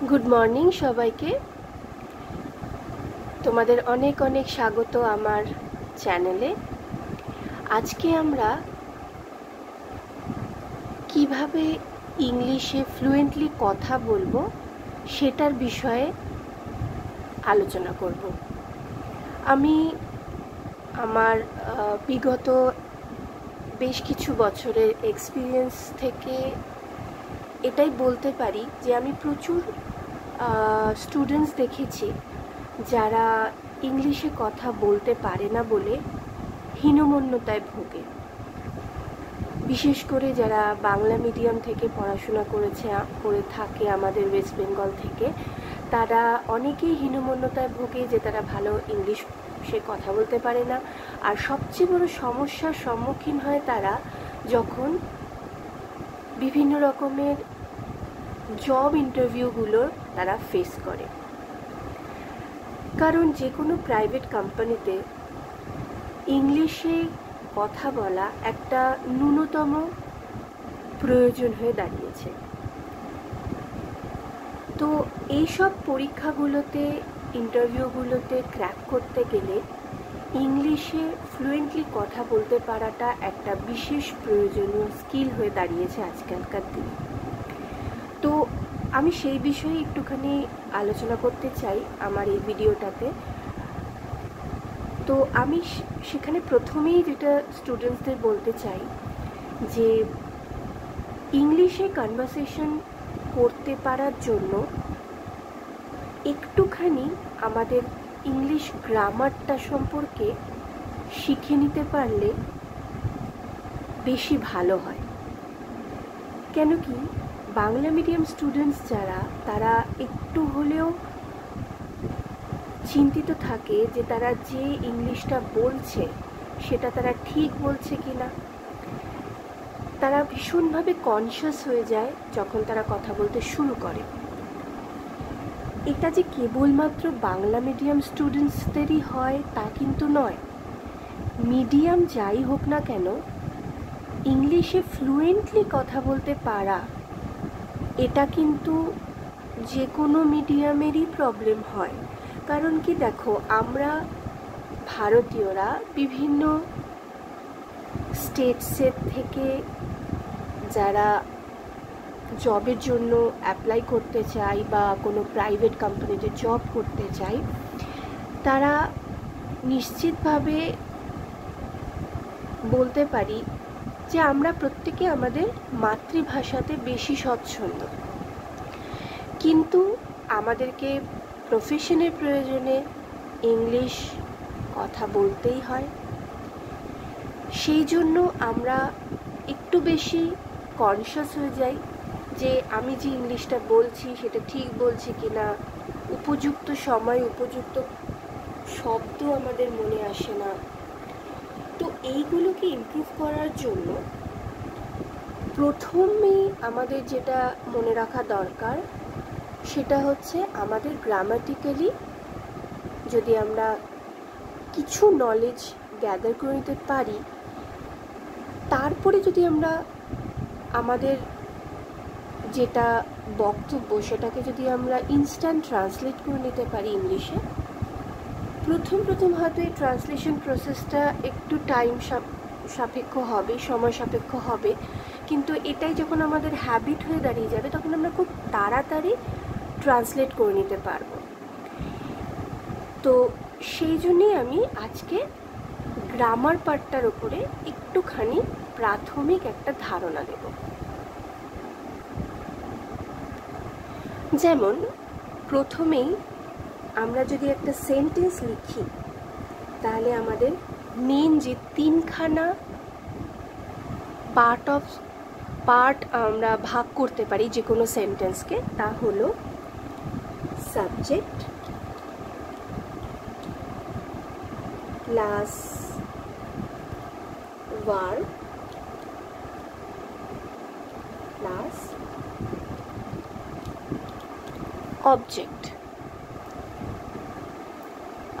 Good morning সবাইকে। তোমাদের অনেক অনেক স্বাগত আমার চ্যানেলে। আজকে আমরা কিভাবে ইংলিশে ফ্লুয়েন্টলি কথা বলবো সেটার বিষয়ে আলোচনা করব। আমি আমার বিগত বেশ কিছু বছরের এক্সপিরিয়েন্স থেকে এটাই বলতে পারি যে আমি প্রচুর স্টুডেন্টস দেখেছি যারা ইংলিশে কথা বলতে পারে না বলে হীনমন্যতায় ভোগে। বিশেষ করে যারা বাংলা মিডিয়াম থেকে পড়াশোনা করে থাকে আমাদের ওয়েস্ট বেঙ্গল থেকে, তারা অনেকেই হীনমন্যতায় ভোগে যে তারা ভালো ইংলিশে কথা বলতে পারে না। আর সবচেয়ে বড় সমস্যার সম্মুখীন হয় তারা যখন বিভিন্ন রকমের জব ইন্টারভিউগুলোর তারা ফেস করে। কারণ যে কোনো প্রাইভেট কোম্পানিতে ইংলিশে কথা বলা একটা ন্যূনতম প্রয়োজন হয়ে দাঁড়িয়েছে। তো এইসব পরীক্ষাগুলোতে ইন্টারভিউগুলোতে ক্র্যাক করতে গেলে ইংলিশে ফ্লুয়েন্টলি কথা বলতে পারাটা একটা বিশেষ প্রয়োজনীয় স্কিল হয়ে দাঁড়িয়েছে আজকালকার দিনে। তো আমি সেই বিষয়ে একটুখানি আলোচনা করতে চাই আমার এই ভিডিওটাতে। তো আমি সেখানে প্রথমেই যেটা স্টুডেন্টসদের বলতে চাই যে ইংলিশে কনভারসেশন করতে পারার জন্য একটুখানি আমাদের ইংলিশ গ্রামারটা সম্পর্কে শিখে নিতে পারলে বেশি ভালো হয়। কেন কি বাংলা মিডিয়াম স্টুডেন্টস যারা, তারা একটু হলেও চিন্তিত থাকে যে তারা যে ইংলিশটা বলছে সেটা তারা ঠিক বলছে কি না। তারা ভীষণভাবে কনশিয়াস হয়ে যায় যখন তারা কথা বলতে শুরু করে। এটা যে কেবলমাত্র বাংলা মিডিয়াম স্টুডেন্টসদেরই হয় তা কিন্তু নয়। মিডিয়াম যাই হোক না কেন, ইংলিশে ফ্লুয়েন্টলি কথা বলতে পারা এটা কিন্তু যে কোনো মিডিয়ামেরই প্রবলেম হয়। কারণ কি দেখো, আমরা ভারতীয়রা বিভিন্ন স্টেটসের থেকে যারা জবের জন্য অ্যাপ্লাই করতে চাই বা কোনো প্রাইভেট কোম্পানিতে জব করতে চাই, তারা নিশ্চিতভাবে বলতে পারি যে আমরা প্রত্যেকে আমাদের মাতৃভাষাতে বেশি স্বচ্ছন্দ। কিন্তু আমাদেরকে প্রফেশনের প্রয়োজনে ইংলিশ কথা বলতেই হয়। সেই জন্য আমরা একটু বেশি কনশিয়াস হয়ে যাই যে আমি যে ইংলিশটা বলছি সেটা ঠিক বলছি কি না। উপযুক্ত সময় উপযুক্ত শব্দ আমাদের মনে আসে না। তো এইগুলোকে ইমপ্রুভ করার জন্য প্রথমেই আমাদের যেটা মনে রাখা দরকার সেটা হচ্ছে আমাদের গ্রামাটিক্যালি যদি আমরা কিছু নলেজ গ্যাদার করে নিতে পারি, তারপরে যদি আমরা আমাদের যেটা বক্তব্য সেটাকে যদি আমরা ইনস্ট্যান্ট ট্রান্সলেট করে নিতে পারি ইংলিশে, প্রথম হয়তো এই ট্রান্সলেশন প্রসেসটা একটু টাইম সাপেক্ষ হবে, সময় সাপেক্ষ হবে, কিন্তু এটাই যখন আমাদের হ্যাবিট হয়ে দাঁড়িয়ে যাবে তখন আমরা খুব তাড়াতাড়ি ট্রান্সলেট করে নিতে পারবো। তো সেই জন্যেই আমি আজকে গ্রামার পার্টটার উপরে একটুখানি প্রাথমিক একটা ধারণা দেব। যেমন প্রথমেই আমরা যদি একটা সেন্টেন্স লিখি, তাহলে আমাদের মেন যে তিনখানা পার্ট আমরা ভাগ করতে পারি যে কোনো সেন্টেন্সকে, তা হলো subject plus verb plus object.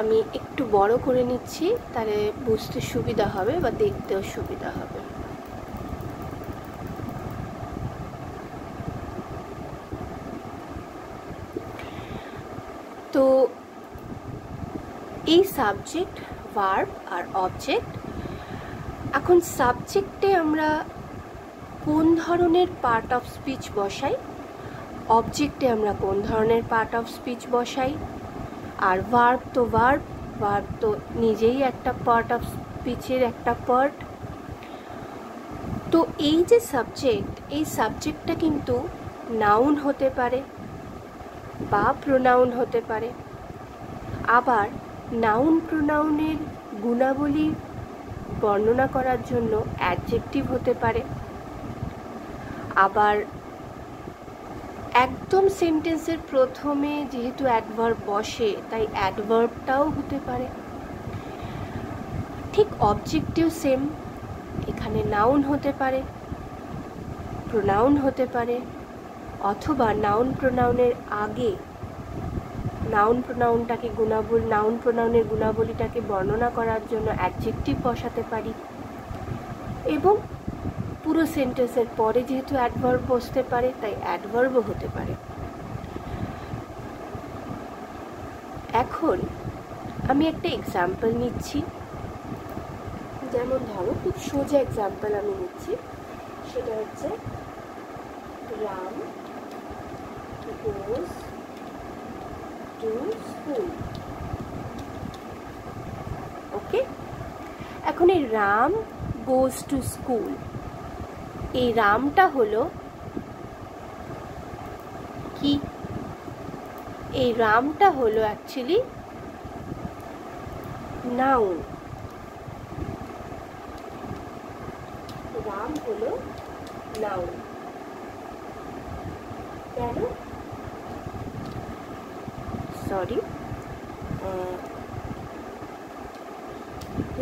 আমি একটু বড় করে নিচ্ছি, তাহলে বুঝতে সুবিধা হবে বা দেখতেও সুবিধা হবে। তো এই সাবজেক্ট, ভার্ব আর অবজেক্ট। এখন সাবজেক্টে আমরা কোন ধরনের পার্ট অফ স্পিচ বসাই, অবজেক্টে আমরা কোন ধরনের পার্ট অফ স্পিচ বসাই, আর ভার্ব তো নিজেই একটা পার্ট অফ স্পিচের একটা পার্ট। তো এই যে সাবজেক্ট, এই সাবজেক্টটা কিন্তু নাউন হতে পারে বা প্রোনাউন হতে পারে। আবার নাউন প্রোনাউনের গুণাবলী বর্ণনা করার জন্য অ্যাডজেক্টিভ হতে পারে। আবার একদম সেন্টেন্সের প্রথমে যেহেতু অ্যাডভার্ব বসে, তাই অ্যাডভার্বটাও হতে পারে। ঠিক অবজেক্টেও সেম, এখানে নাউন হতে পারে, প্রোনাউন হতে পারে, অথবা নাউন প্রোনাউনের আগে নাউন প্রোনাউনের গুণাবলীটাকে বর্ণনা করার জন্য অ্যাডজেক্টিভ বসাতে পারি। এবং পুরো সেন্টেন্সের পরে যেহেতু অ্যাডভার্ব বসতে পারে, তাই অ্যাডভার্বও হতে পারে। এখন আমি একটা এক্সাম্পল নিচ্ছি। যেমন ধরো, খুব সোজা এক্সাম্পল আমি নিচ্ছি, সেটা হচ্ছে রাম goes to school। ওকে, এখন এই রাম goes to school, এই রামটা হলো কি? এই রামটা হলো অ্যাকচুয়ালি নাউন। রাম হলো নাউন। কেন? সরি,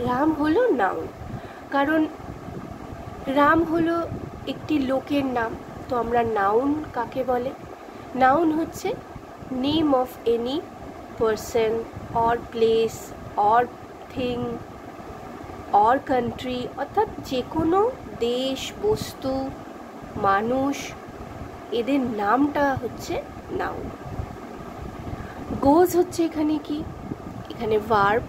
রাম হলো নাউন কারণ রাম হলো একটি লোকের নাম। তো আমরা নাউন কাকে বলে? নাউন হচ্ছে name of any person or place or thing or country, অর্থাৎ যে কোনো দেশ, বস্তু, মানুষ, এদের নামটা হচ্ছে নাউন। গোজ হচ্ছে এখানে কি? এখানে ভার্ব।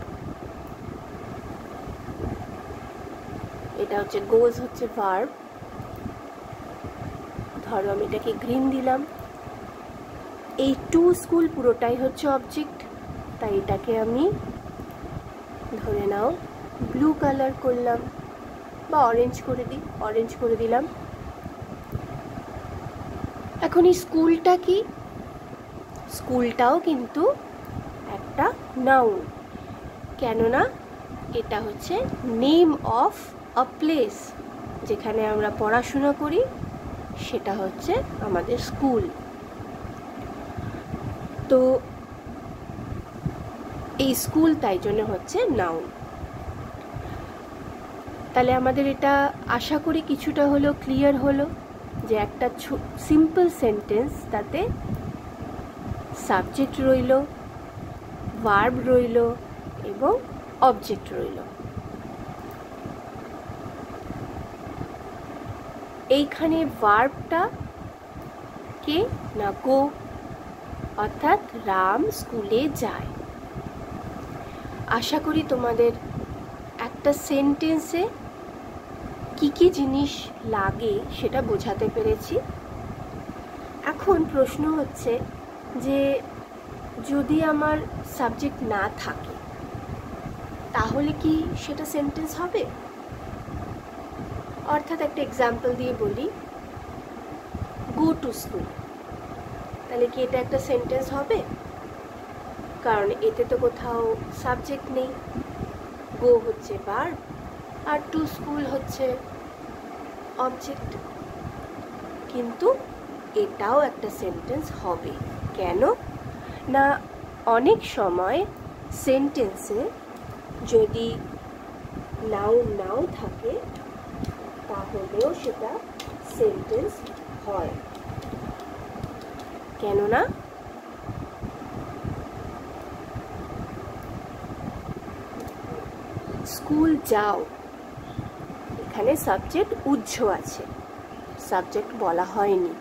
এটা হচ্ছে গোজ হচ্ছে ভার্ব। ধরো আমি এটাকে গ্রিন দিলাম। এই টু স্কুল পুরোটাই হচ্ছে অবজেক্ট, তাই এটাকে আমি ধরে নাও ব্লু কালার করলাম বা অরেঞ্জ করে দিলাম। এখন এই স্কুলটা কি? স্কুলটাও কিন্তু একটা নাউন, কেননা এটা হচ্ছে নেম অফ আ প্লেস, যেখানে আমরা পড়াশোনা করি, সেটা হচ্ছে আমাদের স্কুল। তো এই স্কুল তাই জন্য হচ্ছে নাউন। তাহলে আমাদের এটা আশা করি কিছুটা হলো ক্লিয়ার হলো যে একটা সিম্পল সেন্টেন্স, তাতে সাবজেক্ট রইল, ভার্ব রইল এবং অবজেক্ট রইল। এইখানে ভার্বটা কে না গো, অর্থাৎ রাম স্কুলে যায়। আশা করি তোমাদের একটা সেন্টেন্সে কি কি জিনিস লাগে সেটা বোঝাতে পেরেছি। এখন প্রশ্ন হচ্ছে যে যদি আমার সাবজেক্ট না থাকে, তাহলে কি সেটা সেন্টেন্স হবে? অর্থাৎ একটা এক্সাম্পল দিয়ে বলি, গো টু স্কুল, তাহলে কি এটা একটা সেন্টেন্স হবে? কারণ এতে তো কোথাও সাবজেক্ট নেই। গো হচ্ছে ভার্ব আর টু স্কুল হচ্ছে অবজেক্ট, কিন্তু এটাও একটা সেন্টেন্স হবে। কেন না, অনেক সময় সেন্টেন্সে যদি নাউন নাও থাকে, তাহলেও সেটা সেন্টেন্স হয়। কেননা স্কুল যাও, এখানে সাবজেক্ট উজ্জ আছে, সাবজেক্ট বলা হয়নি,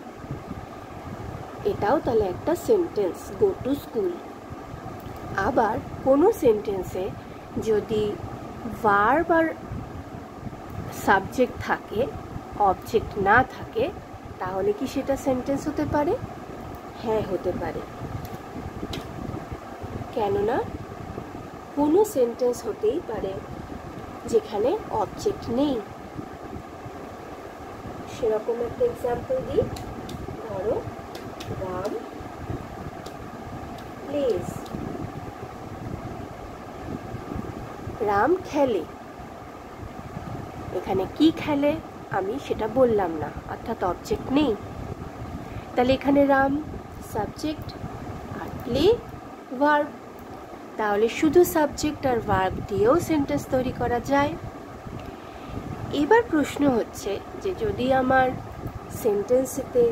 এটাও তাহলে একটা সেন্টেন্স, গো টু স্কুল। আবার কোনো সেন্টেন্সে যদি ভার্ব আর সাবজেক্ট থাকে, অবজেক্ট না থাকে, তাহলে কি সেটা সেন্টেন্স হতে পারে? হ্যাঁ, হতে পারে। কেননা কোনো সেন্টেন্স হতেই পারে যেখানে অবজেক্ট নেই। সেরকম একটা এক্সাম্পল দিই। ধরো, রাম প্লেজ, রাম খেলে। এখানে কি খেলে আমি সেটা বললাম না, অর্থাৎ অবজেক্ট নেই। তাহলে এখানে রাম সাবজেক্ট আর প্লে ভার্ব। তাহলে শুধু সাবজেক্ট আর ভার্ব দিয়েও সেন্টেন্স তৈরি করা যায়। এবার প্রশ্ন হচ্ছে যে যদি আমার সেন্টেন্সেতে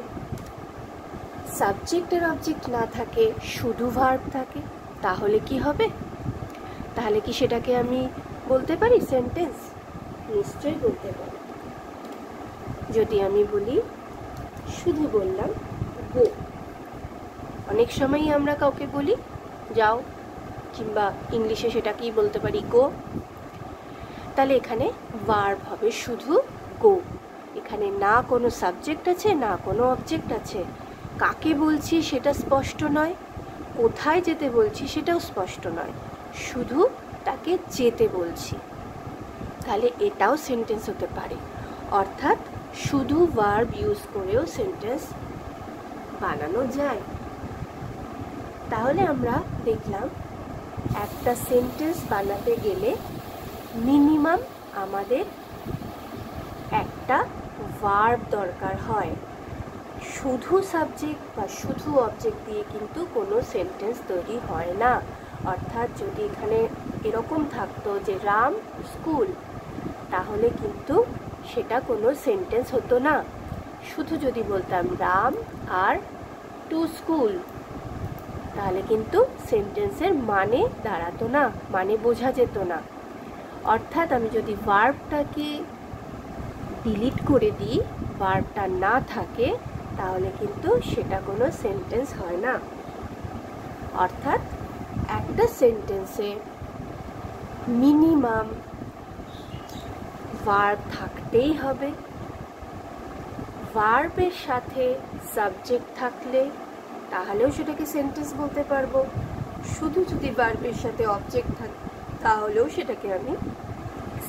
সাবজেক্ট আর অবজেক্ট না থাকে, শুধু ভার্ব থাকে, তাহলে কি হবে? তাহলে কি সেটাকে আমি বলতে পারি সেন্টেন্স? নিশ্চয়ই বলতে পারি। যদি আমি বলি, শুধু বললাম গো, অনেক সময়ই আমরা কাউকে বলি যাও, কিংবা ইংলিশে সেটাকেই বলতে পারি গো। তাহলে এখানে ভার্ব হবে শুধু গো। এখানে না কোনো সাবজেক্ট আছে, না কোনো অবজেক্ট আছে। কাকে বলছি সেটা স্পষ্ট নয়, কোথায় যেতে বলছি সেটাও স্পষ্ট নয়, শুধু তাকে যেতে বলছি। তাহলে এটাও সেন্টেন্স হতে পারে। অর্থাৎ শুধু ভার্ব ইউজ করেও সেন্টেন্স বানানো যায়। তাহলে আমরা দেখলাম একটা সেন্টেন্স বানাতে গেলে মিনিমাম আমাদের একটা ভার্ব দরকার হয়। শুধু সাবজেক্ট বা শুধু অবজেক্ট দিয়ে কিন্তু কোনো সেন্টেন্স তৈরি হয় না। অর্থাৎ যদি এখানে এরকম থাকতো যে রাম স্কুল, তাহলে কিন্তু সেটা কোনো সেন্টেন্স হতো না। শুধু যদি বলতাম রাম আর টু স্কুল, তাহলে কিন্তু সেন্টেন্সের মানে দাঁড়াতো না, মানে বোঝা যেত না। অর্থাৎ আমি যদি ভার্বটাকে ডিলিট করে দিই, ভার্বটা না থাকে, তাহলে কিন্তু সেটা কোনো সেন্টেন্স হয় না। অর্থাৎ একটা সেন্টেন্সে মিনিমাম ভার্ব থাকতেই হবে। ভার্বের সাথে সাবজেক্ট থাকলে তাহলেও সেটাকে সেন্টেন্স বলতে পারবো। শুধু যদি ভার্বের সাথে অবজেক্ট থাকে, তাহলেও সেটাকে আমি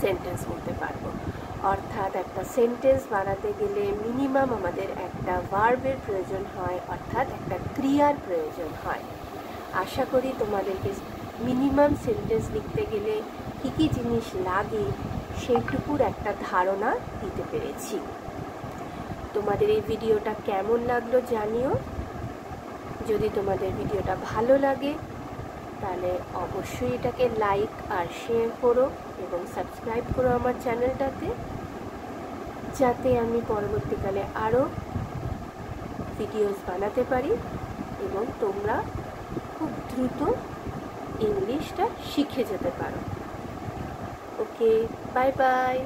সেন্টেন্স বলতে পারবো। অর্থাৎ একটা সেন্টেন্স বানাতে গেলে মিনিমাম আমাদের একটা ভার্বের প্রয়োজন হয়, অর্থাৎ একটা ক্রিয়ার প্রয়োজন হয়। আশা করি তোমাদেরকে মিনিমাম সেন্টেন্স লিখতে গেলে কী কী জিনিস লাগে সেইটুকুর একটা ধারণা দিতে পেরেছি। তোমাদের এই ভিডিওটা কেমন লাগলো জানিও। যদি তোমাদের ভিডিওটা ভালো লাগে তাহলে অবশ্যই এটাকে লাইক আর শেয়ার করো এবং সাবস্ক্রাইব করো আমার চ্যানেলটাতে, যাতে আমি পরবর্তীকালে আরও ভিডিওস বানাতে পারি এবং তোমরা খুব দ্রুত ইংলিশটা শিখে যেতে পারো। ওকে, বাই বাই।